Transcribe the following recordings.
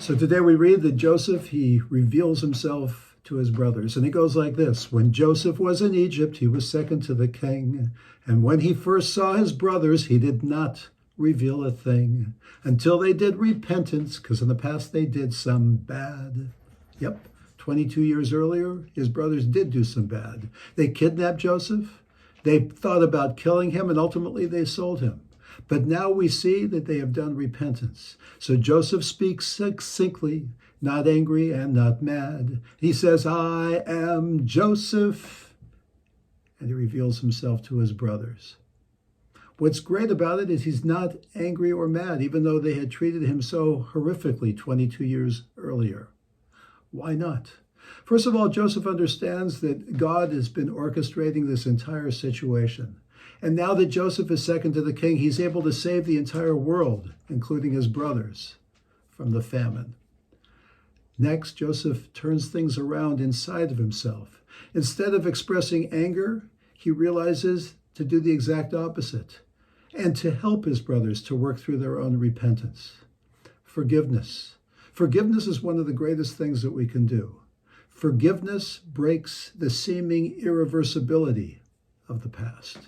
So today we read that Joseph, he reveals himself to his brothers. And it goes like this. When Joseph was in Egypt, he was second to the king. And when he first saw his brothers, he did not reveal a thing until they did repentance, because in the past they did some bad. Yep, 22 years earlier, his brothers did do some bad. They kidnapped Joseph. They thought about killing him, and ultimately they sold him. But now we see that they have done repentance. So Joseph speaks succinctly, not angry and not mad. He says, I am Joseph. And he reveals himself to his brothers. What's great about it is he's not angry or mad, even though they had treated him so horrifically 22 years earlier. Why not? First of all, Joseph understands that God has been orchestrating this entire situation. And now that Joseph is second to the king, he's able to save the entire world, including his brothers, from the famine. Next, Joseph turns things around inside of himself. Instead of expressing anger, he realizes to do the exact opposite and to help his brothers to work through their own repentance. Forgiveness. Forgiveness is one of the greatest things that we can do. Forgiveness breaks the seeming irreversibility of the past.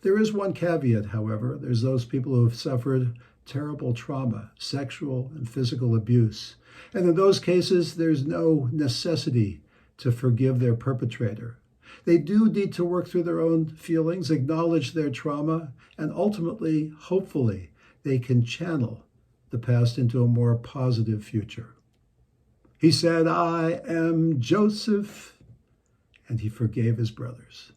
There is one caveat, however. There's those people who have suffered terrible trauma, sexual and physical abuse. And in those cases, there's no necessity to forgive their perpetrator. They do need to work through their own feelings, acknowledge their trauma, and ultimately, hopefully, they can channel the past into a more positive future. He said, I am Joseph, and he forgave his brothers.